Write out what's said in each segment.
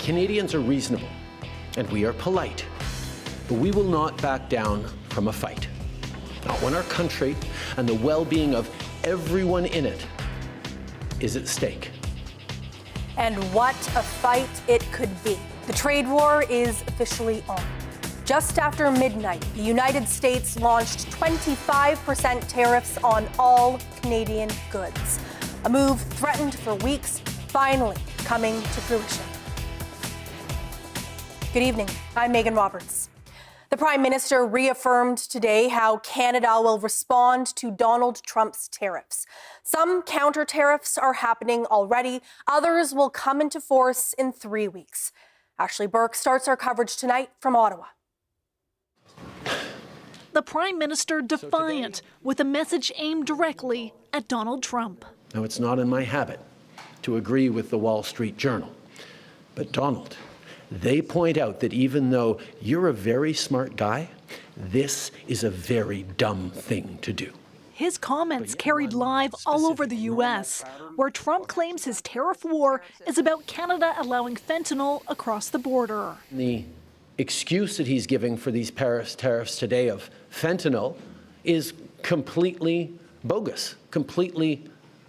Canadians are reasonable and we are polite, but we will not back down from a fight. Not when our country and the well-being of everyone in it is at stake. And what a fight it could be. The trade war is officially on. Just after midnight, the United States launched 25% tariffs on all Canadian goods. A move threatened for weeks, finally coming to fruition. Good evening. I'm Megan Roberts. The Prime Minister reaffirmed today how Canada will respond to Donald Trump's tariffs. Some counter tariffs are happening already. Others will come into force in 3 weeks. Ashley Burke starts our coverage tonight from Ottawa. The Prime Minister defiant with a message aimed directly at Donald Trump. Now, it's not in my habit to agree with the Wall Street Journal, but Donald, they point out that even though you're a very smart guy, this is a very dumb thing to do. His comments carried live all over the U.S., where Trump claims his tariff war is about Canada allowing fentanyl across the border. The excuse that he's giving for these tariffs today of fentanyl is completely bogus, completely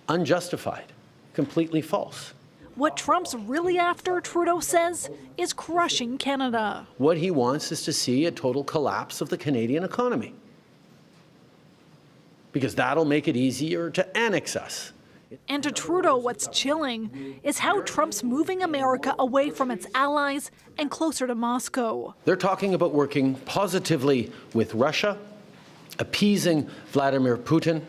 unjustified, completely false. What Trump's really after, Trudeau says, is crushing Canada. What he wants is to see a total collapse of the Canadian economy, because that'll make it easier to annex us. And to Trudeau, what's chilling is how Trump's moving America away from its allies and closer to Moscow. They're talking about working positively with Russia, appeasing Vladimir Putin,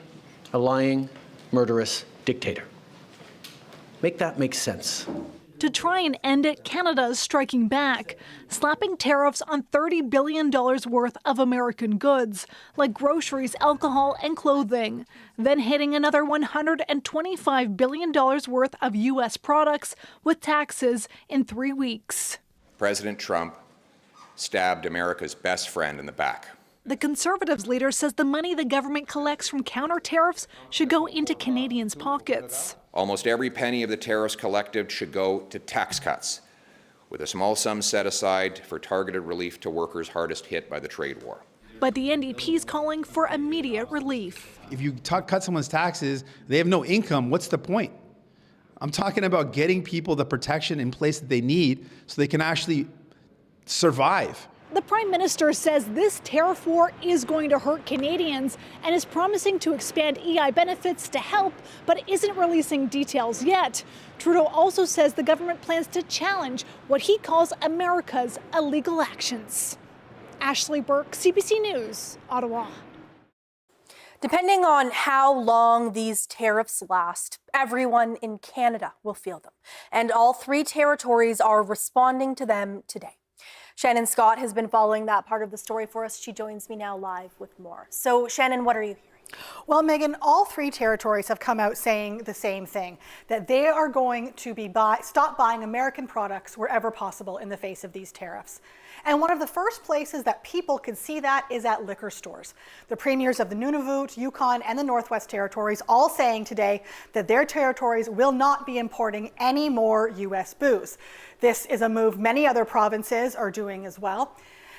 a lying, murderous dictator. Make that make sense. To try and end it, Canada is striking back, slapping tariffs on $30 billion worth of American goods, like groceries, alcohol, and clothing, then hitting another $125 billion worth of U.S. products with taxes in 3 weeks. President Trump stabbed America's best friend in the back. The Conservatives leader says the money the government collects from counter tariffs should go into Canadians' pockets. Almost every penny of the tariffs collected should go to tax cuts, with a small sum set aside for targeted relief to workers hardest hit by the trade war. But the NDP is calling for immediate relief. If you cut someone's taxes, they have no income, what's the point? I'm talking about getting people the protection in place that they need so they can actually survive. The Prime Minister says this tariff war is going to hurt Canadians and is promising to expand EI benefits to help, but isn't releasing details yet. Trudeau also says the government plans to challenge what he calls America's illegal actions. Ashley Burke, CBC News, Ottawa. Depending on how long these tariffs last, everyone in Canada will feel them. And all 3 territories are responding to them today. Shannon Scott has been following that part of the story for us. She joins me now live with more. So, Shannon, what are you hearing? Well, Megan, all 3 territories have come out saying the same thing, that they are going to stop buying American products wherever possible in the face of these tariffs. And one of the first places that people could see that is at liquor stores. The premiers of the Nunavut, Yukon, and the Northwest Territories all saying today that their territories will not be importing any more U.S. booze. This is a move many other provinces are doing as well.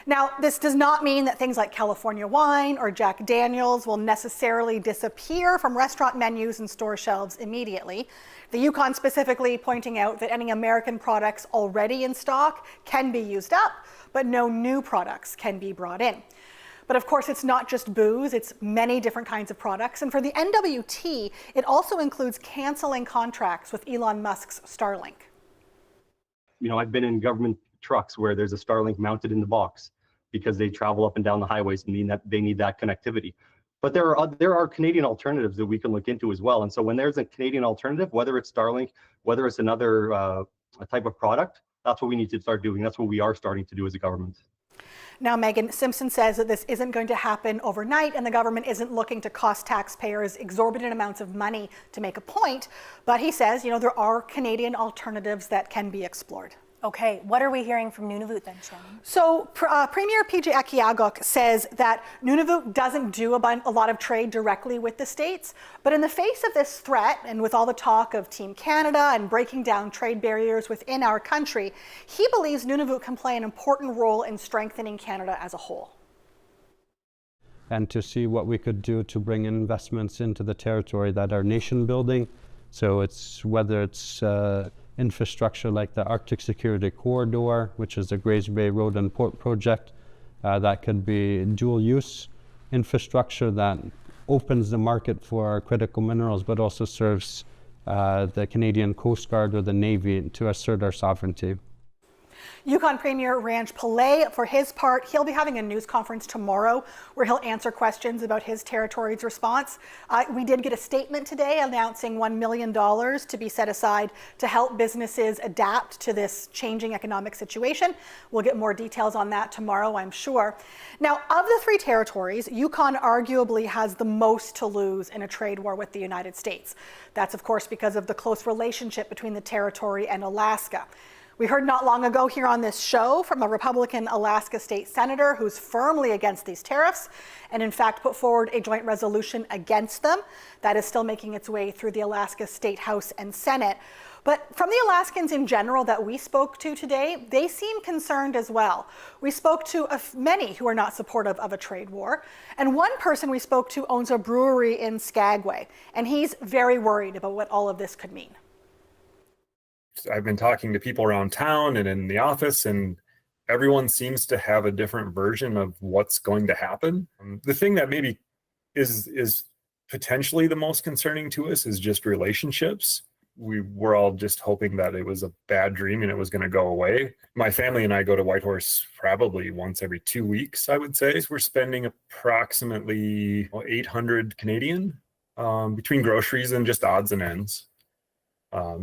Now, this does not mean that things like California wine or Jack Daniels will necessarily disappear from restaurant menus and store shelves immediately. The Yukon specifically pointing out that any American products already in stock can be used up, but no new products can be brought in. But of course, it's not just booze, it's many different kinds of products. And for the NWT, it also includes canceling contracts with Elon Musk's Starlink. You know, I've been in government trucks where there's a Starlink mounted in the box because they travel up and down the highways and they need that connectivity. But there are Canadian alternatives that we can look into as well. And so when there's a Canadian alternative, whether it's Starlink, whether it's another a type of product, that's what we need to start doing. That's what we are starting to do as a government. Now, Megan, Simpson says that this isn't going to happen overnight and the government isn't looking to cost taxpayers exorbitant amounts of money to make a point. But he says, you know, there are Canadian alternatives that can be explored. Okay, what are we hearing from Nunavut then, Shannon? So Premier PJ Akiagok says that Nunavut doesn't do a lot of trade directly with the states, but in the face of this threat and with all the talk of Team Canada and breaking down trade barriers within our country, he believes Nunavut can play an important role in strengthening Canada as a whole. And to see what we could do to bring investments into the territory that are nation building. So it's whether it's infrastructure like the Arctic Security Corridor, which is the Grays Bay Road and Port project, that could be dual use infrastructure that opens the market for critical minerals, but also serves the Canadian Coast Guard or the Navy to assert our sovereignty. Yukon Premier Ranj Pillay, for his part, he'll be having a news conference tomorrow where he'll answer questions about his territory's response. We did get a statement today announcing $1 million to be set aside to help businesses adapt to this changing economic situation. We'll get more details on that tomorrow, I'm sure. Now, of the three territories, Yukon arguably has the most to lose in a trade war with the United States. That's, of course, because of the close relationship between the territory and Alaska. We heard not long ago here on this show from a Republican Alaska state senator who's firmly against these tariffs and in fact put forward a joint resolution against them. That is still making its way through the Alaska State House and Senate. But from the Alaskans in general that we spoke to today, they seem concerned as well. We spoke to many who are not supportive of a trade war. And one person we spoke to owns a brewery in Skagway, and he's very worried about what all of this could mean. I've been talking to people around town and in the office, and everyone seems to have a different version of what's going to happen. The thing that maybe is potentially the most concerning to us is just relationships. We were all just hoping that it was a bad dream and it was going to go away. My family and I go to Whitehorse probably once every 2 weeks, I would say. We're spending approximately 800 Canadian between groceries and just odds and ends.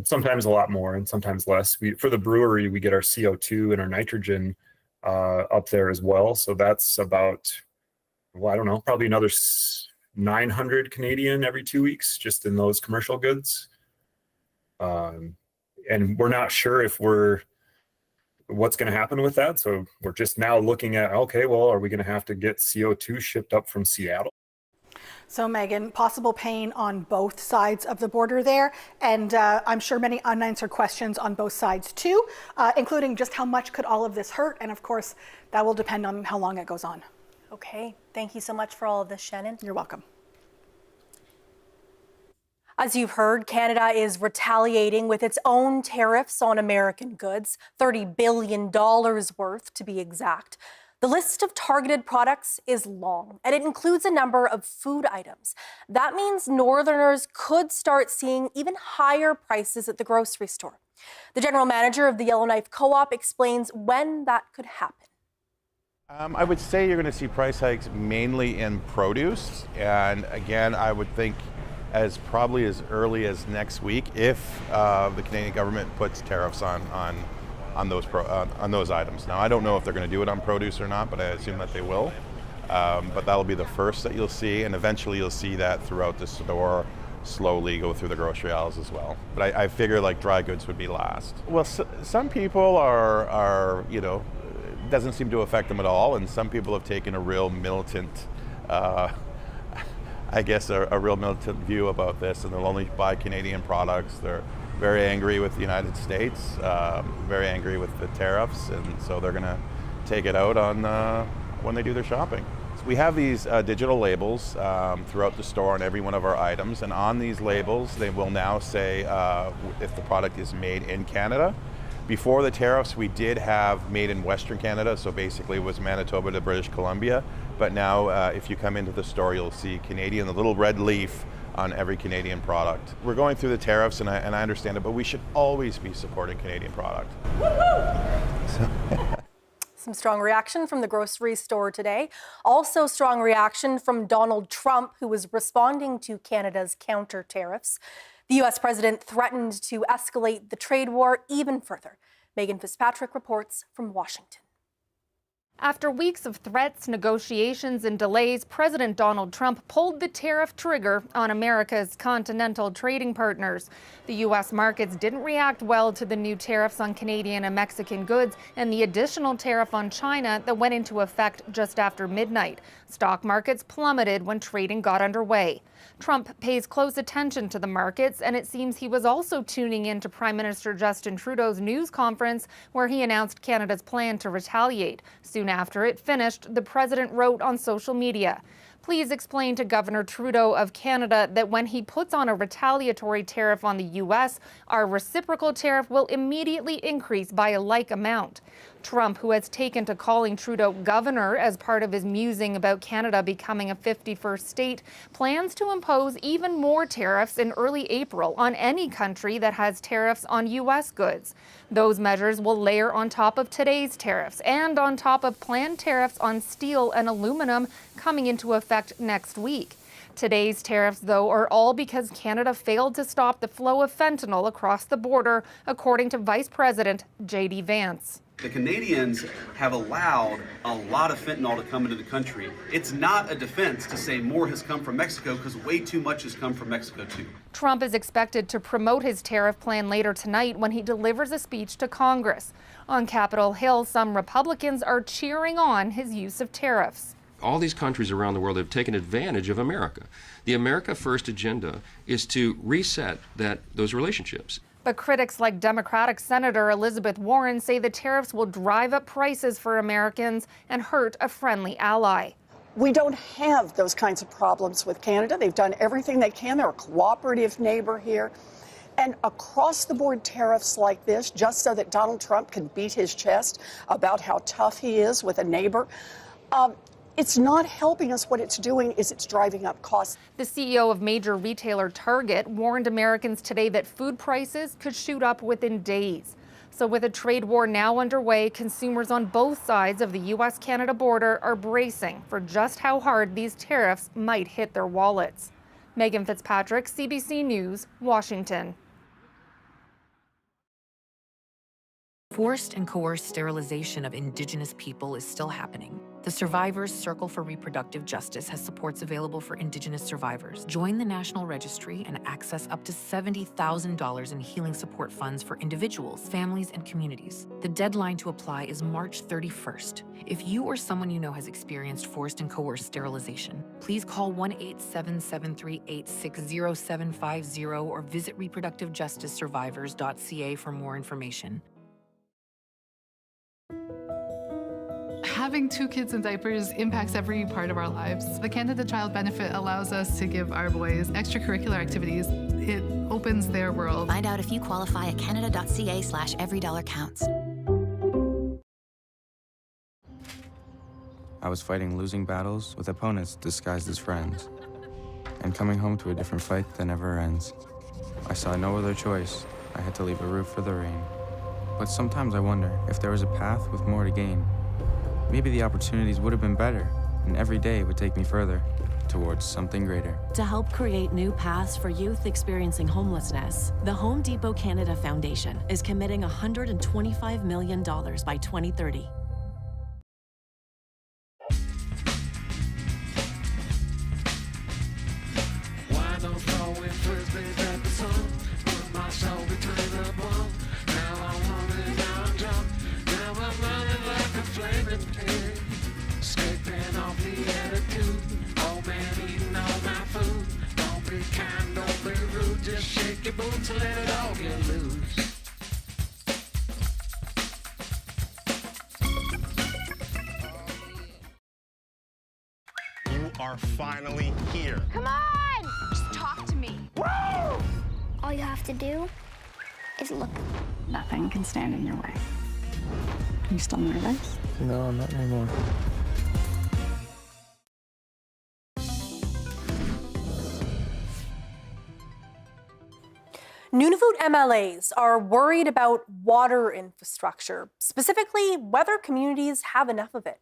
Sometimes a lot more and sometimes less. For the brewery, we get our CO2 and our nitrogen up there as well. So that's about, well, I don't know, probably another 900 Canadian every 2 weeks just in those commercial goods. And we're not sure if what's going to happen with that. So we're just now looking at, okay, well, are we going to have to get CO2 shipped up from Seattle? So Megan, possible pain on both sides of the border there, and I'm sure many unanswered questions on both sides too, including just how much could all of this hurt, and of course that will depend on how long it goes on. Okay, thank you so much for all of this, Shannon. You're welcome. As you've heard, Canada is retaliating with its own tariffs on American goods, $30 billion worth to be exact. The list of targeted products is long, and it includes a number of food items. That means Northerners could start seeing even higher prices at the grocery store. The general manager of the Yellowknife Co-op explains when that could happen. I would say you're going to see price hikes mainly in produce, and again, I would think probably as early as next week if the Canadian government puts tariffs on those items. Now, I don't know if they're going to do it on produce or not, but I assume that they will. But that'll be the first that you'll see, and eventually you'll see that throughout the store slowly go through the grocery aisles as well. But I figure like dry goods would be last. Well, some people are it doesn't seem to affect them at all, and some people have taken a real militant, a real militant view about this, and they'll only buy Canadian products. They're very angry with the United States, very angry with the tariffs, and so they're going to take it out on when they do their shopping. So we have these digital labels throughout the store on every one of our items, and on these labels they will now say if the product is made in Canada. Before the tariffs, we did have made in Western Canada, so basically it was Manitoba to British Columbia, but now if you come into the store, you'll see Canadian, the little red leaf on every Canadian product. We're going through the tariffs, and I understand it, but we should always be supporting Canadian product. Some strong reaction from the grocery store today. Also strong reaction from Donald Trump, who was responding to Canada's counter tariffs. The U.S. president threatened to escalate the trade war even further. Megan Fitzpatrick reports from Washington. After weeks of threats, negotiations, and delays, President Donald Trump pulled the tariff trigger on America's continental trading partners. The U.S. markets didn't react well to the new tariffs on Canadian and Mexican goods and the additional tariff on China that went into effect just after midnight. Stock markets plummeted when trading got underway. Trump pays close attention to the markets, and it seems he was also tuning in to Prime Minister Justin Trudeau's news conference where he announced Canada's plan to retaliate. Soon after it finished, the president wrote on social media, "Please explain to Governor Trudeau of Canada that when he puts on a retaliatory tariff on the U.S., our reciprocal tariff will immediately increase by a like amount." Trump, who has taken to calling Trudeau governor as part of his musing about Canada becoming a 51st state, plans to impose even more tariffs in early April on any country that has tariffs on U.S. goods. Those measures will layer on top of today's tariffs and on top of planned tariffs on steel and aluminum coming into effect next week. Today's tariffs, though, are all because Canada failed to stop the flow of fentanyl across the border, according to Vice President J.D. Vance. The Canadians have allowed a lot of fentanyl to come into the country. It's not a defense to say more has come from Mexico, because way too much has come from Mexico too. Trump is expected to promote his tariff plan later tonight when he delivers a speech to Congress. On Capitol Hill, some Republicans are cheering on his use of tariffs. All these countries around the world have taken advantage of America. The America First agenda is to reset those relationships. But critics like Democratic Senator Elizabeth Warren say the tariffs will drive up prices for Americans and hurt a friendly ally. We don't have those kinds of problems with Canada. They've done everything they can. They're a cooperative neighbor here. And across-the-board tariffs like this, just so that Donald Trump can beat his chest about how tough he is with a neighbor, it's not helping us. What it's doing is it's driving up costs. The CEO of major retailer Target warned Americans today that food prices could shoot up within days. So with a trade war now underway, consumers on both sides of the U.S.-Canada border are bracing for just how hard these tariffs might hit their wallets. Megan Fitzpatrick, CBC News, Washington. Forced and coerced sterilization of Indigenous people is still happening. The Survivors Circle for Reproductive Justice has supports available for Indigenous survivors. Join the National Registry and access up to $70,000 in healing support funds for individuals, families, and communities. The deadline to apply is March 31st. If you or someone you know has experienced forced and coerced sterilization, please call 1-877-386-0750 or visit reproductivejusticesurvivors.ca for more information. Having 2 kids in diapers impacts every part of our lives. The Canada Child Benefit allows us to give our boys extracurricular activities. It opens their world. Find out if you qualify at canada.ca/everydollarcounts. I was fighting losing battles with opponents disguised as friends, and coming home to a different fight that never ends. I saw no other choice. I had to leave a roof for the rain. But sometimes I wonder if there was a path with more to gain. Maybe the opportunities would have been better, and every day would take me further towards something greater. To help create new paths for youth experiencing homelessness, the Home Depot Canada Foundation is committing $125 million by 2030. Why don't throw in first base at the sun? Put myself between the ball. Now I'm running, now I'm jump. Now I'm running like a flaming pig. Escaping off the attitude. Oh man, eating all my food. Don't be kind, don't be rude. Just shake your boots and let it all get loose. You are finally here. Come on! Just talk to me. Woo! All you have to do is look. Nothing can stand in your way. Are you still nervous? No, not anymore. Nunavut MLAs are worried about water infrastructure, specifically whether communities have enough of it.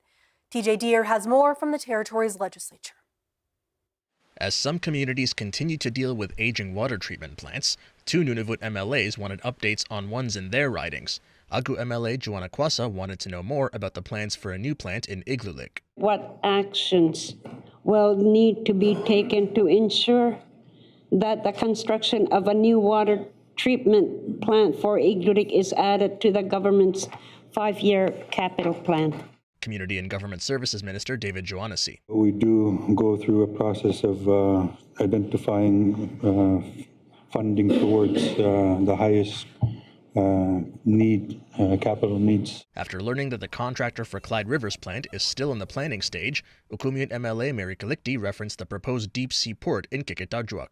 TJ Deere has more from the territory's legislature. As some communities continue to deal with aging water treatment plants, 2 Nunavut MLAs wanted updates on ones in their ridings. Agu MLA Joanna Kwasa wanted to know more about the plans for a new plant in Igloolik. What actions will need to be taken to ensure that the construction of a new water treatment plant for Igloolik is added to the government's 5-year capital plan? Community and Government Services Minister David Johannesy. We do go through a process of identifying funding towards the highest capital needs. After learning that the contractor for Clyde Rivers plant is still in the planning stage, Ukumiut MLA Mary Kalikti referenced the proposed deep-sea port in Kikitajuak.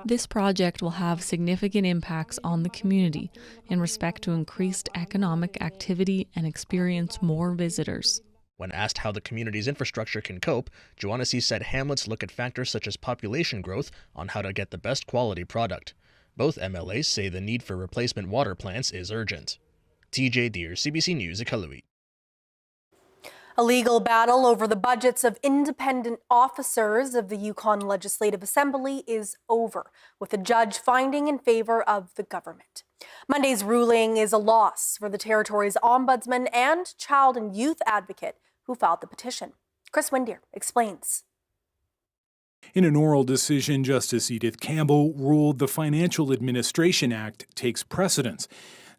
This project will have significant impacts on the community in respect to increased economic activity and experience more visitors. When asked how the community's infrastructure can cope, Johannesy said hamlets look at factors such as population growth on how to get the best quality product. Both MLAs say the need for replacement water plants is urgent. TJ Deer, CBC News, Iqaluit. A legal battle over the budgets of independent officers of the Yukon Legislative Assembly is over, with a judge finding in favor of the government. Monday's ruling is a loss for the territory's ombudsman and child and youth advocate who filed the petition. Chris Windeer explains. In an oral decision, Justice Edith Campbell ruled the Financial Administration Act takes precedence.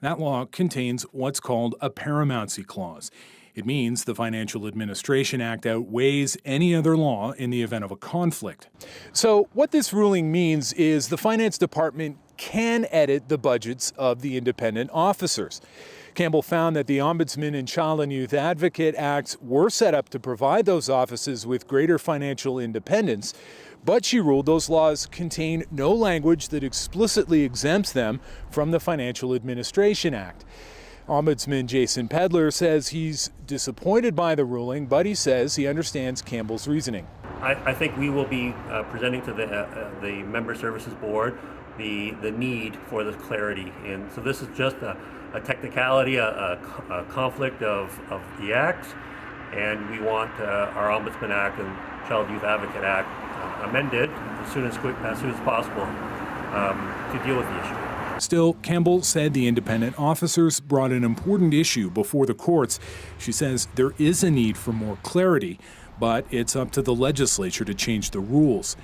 That law contains what's called a paramountcy clause. It means the Financial Administration Act outweighs any other law in the event of a conflict. So what this ruling means is the Finance Department can edit the budgets of the independent officers. Campbell found that the Ombudsman and Child and Youth Advocate Acts were set up to provide those offices with greater financial independence, but she ruled those laws contain no language that explicitly exempts them from the Financial Administration Act. Ombudsman Jason Pedler says he's disappointed by the ruling, but he says he understands Campbell's reasoning. I think we will be presenting to the Member Services Board the need for this clarity. And so this is just a technicality, a conflict of the acts, and we want our Ombudsman Act and Child Youth Advocate Act amended as soon as possible to deal with the issue. Still, Campbell said the independent officers brought an important issue before the courts. She says there is a need for more clarity, but it's up to the legislature to change the rules.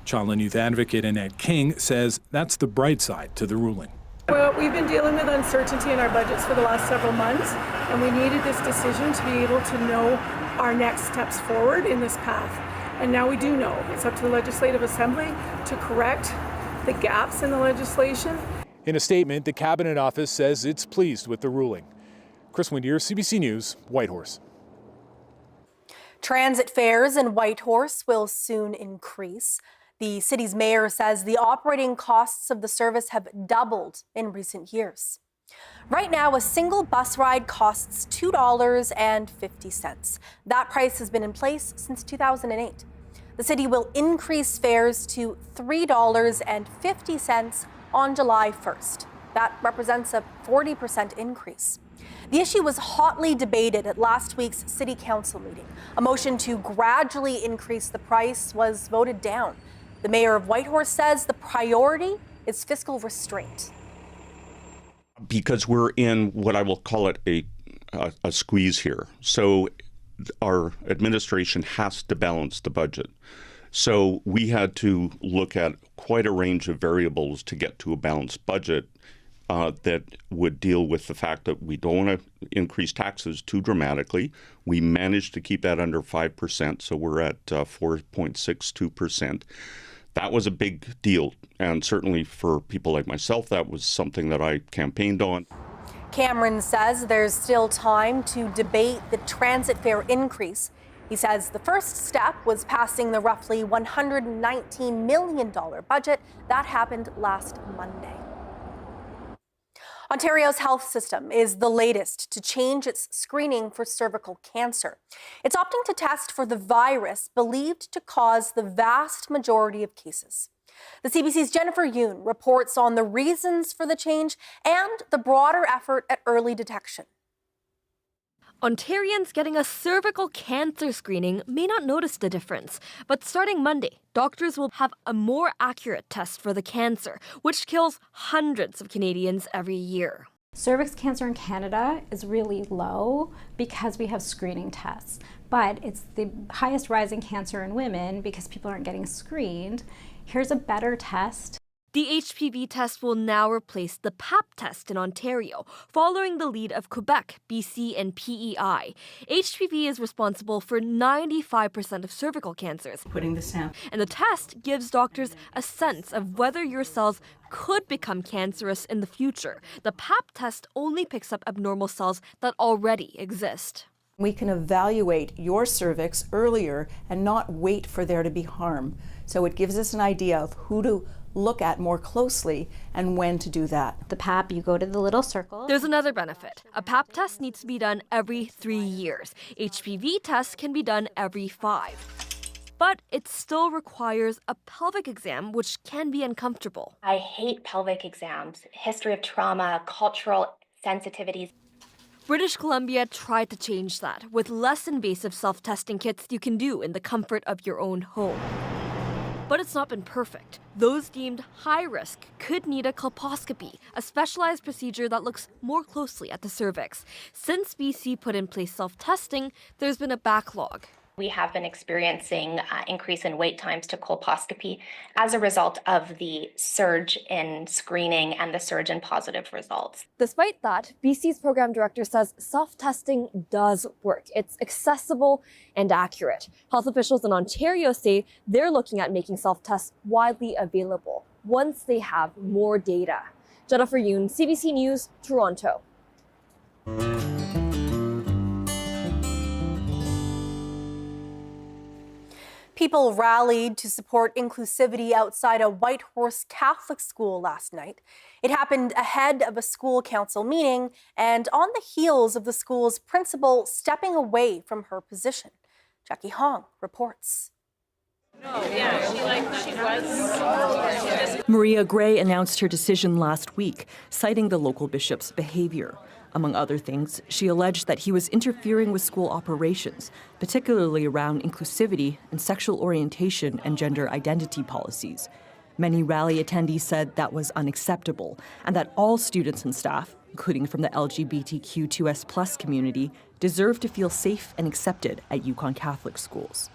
Child and Youth Advocate Annette King says that's the bright side to the ruling. Well, we've been dealing with uncertainty in our budgets for the last several months, and we needed this decision to be able to know our next steps forward in this path. And now we do know. It's up to the Legislative Assembly to correct the gaps in the legislation. In a statement, the Cabinet Office says it's pleased with the ruling. Chris Windeer, CBC News, Whitehorse. Transit fares in Whitehorse will soon increase. The city's mayor says the operating costs of the service have doubled in recent years. Right now, a single bus ride costs $2.50. That price has been in place since 2008. The city will increase fares to $3.50 on July 1st. That represents a 40% increase. The issue was hotly debated at last week's City Council meeting. A motion to gradually increase the price was voted down. The mayor of Whitehorse says the priority is fiscal restraint. Because we're in what I will call it a squeeze here. So our administration has to balance the budget. So we had to look at quite a range of variables to get to a balanced budget that would deal with the fact that we don't want to increase taxes too dramatically. We managed to keep that under 5%, so we're at 4.62%. That was a big deal, and certainly for people like myself, that was something that I campaigned on. Cameron says there's still time to debate the transit fare increase. He says the first step was passing the roughly $119 million budget. That happened last Monday. Ontario's health system is the latest to change its screening for cervical cancer. It's opting to test for the virus believed to cause the vast majority of cases. The CBC's Jennifer Yoon reports on the reasons for the change and the broader effort at early detection. Ontarians getting a cervical cancer screening may not notice the difference, but starting Monday, doctors will have a more accurate test for the cancer, which kills hundreds of Canadians every year. Cervix cancer in Canada is really low because we have screening tests, but it's the highest rising cancer in women because people aren't getting screened. Here's a better test. The HPV test will now replace the Pap test in Ontario, following the lead of Quebec, BC, and PEI. HPV is responsible for 95% of cervical cancers. Putting this down. And the test gives doctors a sense of whether your cells could become cancerous in the future. The Pap test only picks up abnormal cells that already exist. We can evaluate your cervix earlier and not wait for there to be harm. So it gives us an idea of who to look at more closely and when to do that. The Pap, you go to the little circle. There's another benefit. A Pap test needs to be done every 3 years. HPV tests can be done every 5. But it still requires a pelvic exam, which can be uncomfortable. I hate pelvic exams. History of trauma, cultural sensitivities. British Columbia tried to change that with less invasive self-testing kits you can do in the comfort of your own home. But it's not been perfect. Those deemed high risk could need a colposcopy, a specialized procedure that looks more closely at the cervix. Since BC put in place self-testing, there's been a backlog. We have been experiencing increase in wait times to colposcopy as a result of the surge in screening and the surge in positive results. Despite that, BC's program director says self-testing does work. It's accessible and accurate. Health officials in Ontario say they're looking at making self-tests widely available once they have more data. Jennifer Yoon, CBC News, Toronto. People rallied to support inclusivity outside a Whitehorse Catholic school last night. It happened ahead of a school council meeting and on the heels of the school's principal stepping away from her position. Jackie Hong reports. Maria Gray announced her decision last week, citing the local bishop's behavior. Among other things, she alleged that he was interfering with school operations, particularly around inclusivity and sexual orientation and gender identity policies. Many rally attendees said that was unacceptable and that all students and staff, including from the LGBTQ2S+ community, deserve to feel safe and accepted at Yukon Catholic schools.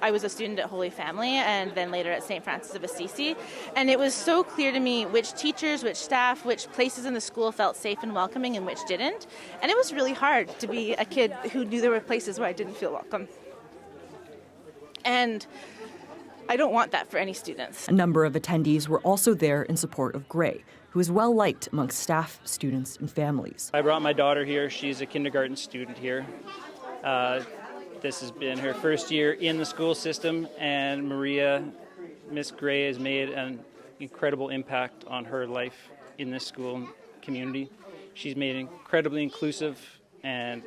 I was a student at Holy Family and then later at St. Francis of Assisi. And it was so clear to me which teachers, which staff, which places in the school felt safe and welcoming and which didn't. And it was really hard to be a kid who knew there were places where I didn't feel welcome. And I don't want that for any students. A number of attendees were also there in support of Gray, who is well liked amongst staff, students, and families. I brought my daughter here. She's a kindergarten student here. This has been her first year in the school system, and Miss Gray, has made an incredible impact on her life in this school community. She's made it incredibly inclusive, and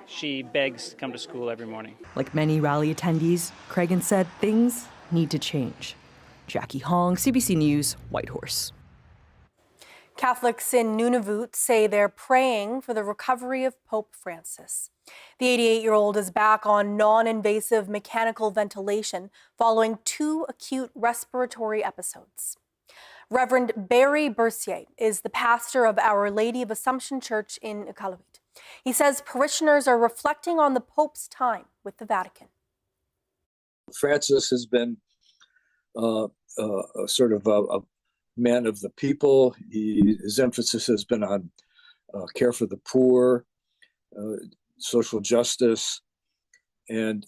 she begs to come to school every morning. Like many rally attendees, Craigan said things need to change. Jackie Hong, CBC News, Whitehorse. Catholics in Nunavut say they're praying for the recovery of Pope Francis. The 88-year-old is back on non-invasive mechanical ventilation following 2 acute respiratory episodes. Reverend Barry Bercier is the pastor of Our Lady of Assumption Church in Iqaluit. He says parishioners are reflecting on the Pope's time with the Vatican. Francis has been sort of a man of the people. His emphasis has been on care for the poor, social justice, and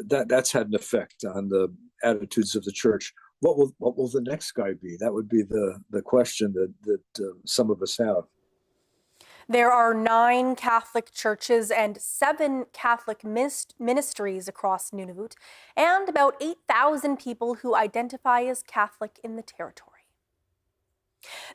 that's had an effect on the attitudes of the church. What will the next guy be? That would be the question that some of us have. There are 9 Catholic churches and 7 Catholic ministries across Nunavut, and about 8,000 people who identify as Catholic in the territory.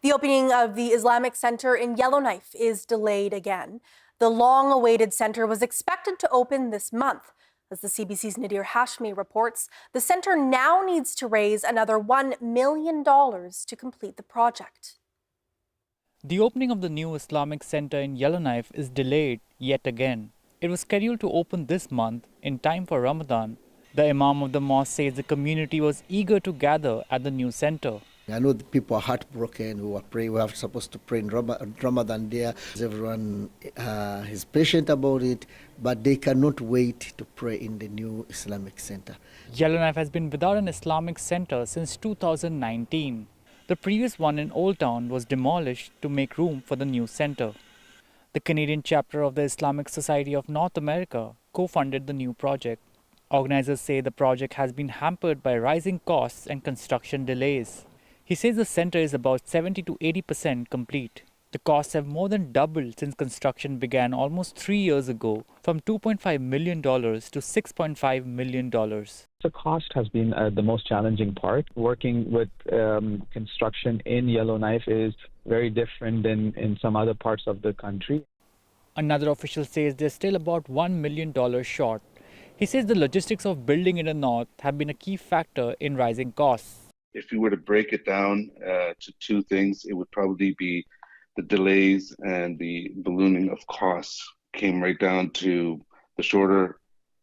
The opening of the Islamic Center in Yellowknife is delayed again. The long-awaited center was expected to open this month. As the CBC's Nadir Hashmi reports, the center now needs to raise another $1 million to complete the project. The opening of the new Islamic Center in Yellowknife is delayed yet again. It was scheduled to open this month in time for Ramadan. The Imam of the mosque says the community was eager to gather at the new center. I know the people are heartbroken who are praying. We are supposed to pray in Ramadan there. Everyone is patient about it, but they cannot wait to pray in the new Islamic center. Yellowknife has been without an Islamic center since 2019. The previous one in Old Town was demolished to make room for the new center. The Canadian chapter of the Islamic Society of North America co-funded the new project. Organizers say the project has been hampered by rising costs and construction delays. He says the center is about 70 to 80% complete. The costs have more than doubled since construction began almost 3 years ago, from $2.5 million to $6.5 million. The cost has been the most challenging part. Working with construction in Yellowknife is very different than in some other parts of the country. Another official says they're still about $1 million short. He says the logistics of building in the north have been a key factor in rising costs. If you were to break it down to two things, it would probably be the delays and the ballooning of costs came right down to the shorter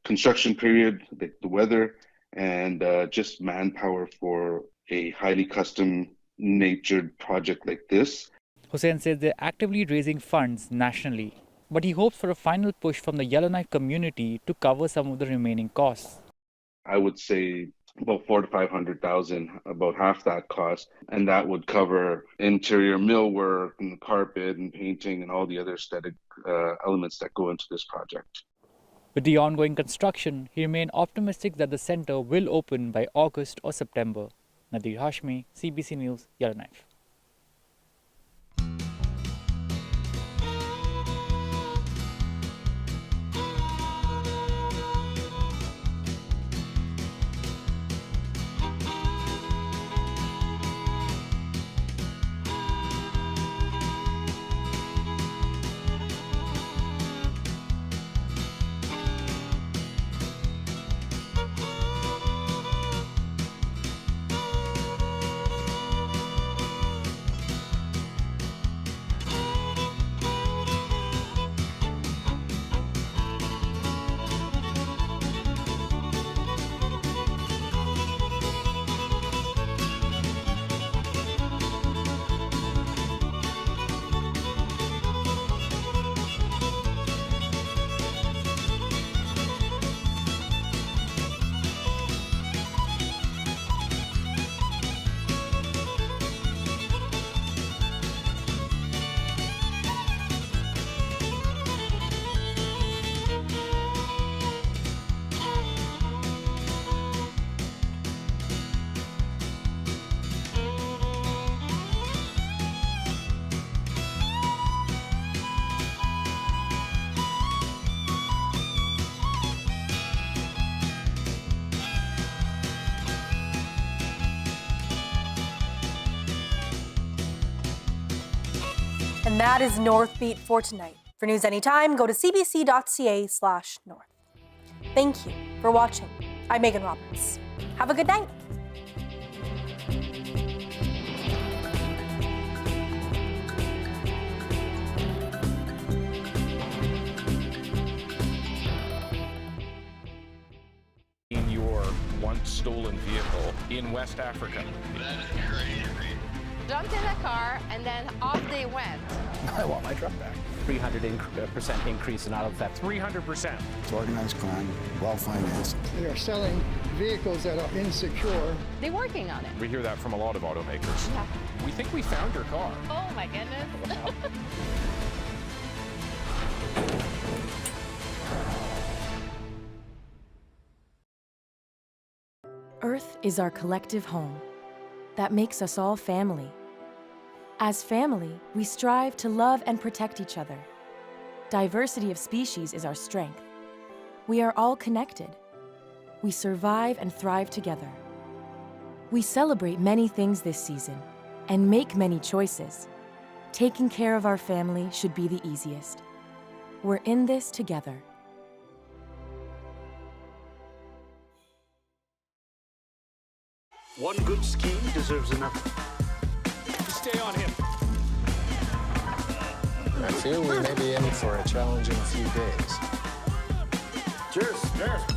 construction period, the weather, and just manpower for a highly custom-natured project like this. Hussain says they're actively raising funds nationally, but he hopes for a final push from the Yellowknife community to cover some of the remaining costs. I would say about $400,000 to $500,000, about half that cost, and that would cover interior millwork and the carpet and painting and all the other aesthetic elements that go into this project. With the ongoing construction, he remained optimistic that the center will open by August or September. Nadir Hashmi, CBC News, Yellowknife. And that is Northbeat for tonight. For news anytime, go to cbc.ca/north. Thank you for watching. I'm Megan Roberts. Have a good night. In your once stolen vehicle in West Africa. That is crazy. Jumped in the car and then off they went. I want my truck back. 300% increase in auto theft. 300%. It's organized crime, well financed. They are selling vehicles that are insecure. They're working on it. We hear that from a lot of automakers. Yeah. We think we found your car. Oh my goodness. Earth is our collective home. That makes us all family. As family, we strive to love and protect each other. Diversity of species is our strength. We are all connected. We survive and thrive together. We celebrate many things this season and make many choices. Taking care of our family should be the easiest. We're in this together. One good scheme deserves another. Stay on him. I feel we may be in for a challenging few days. Cheers. Cheers.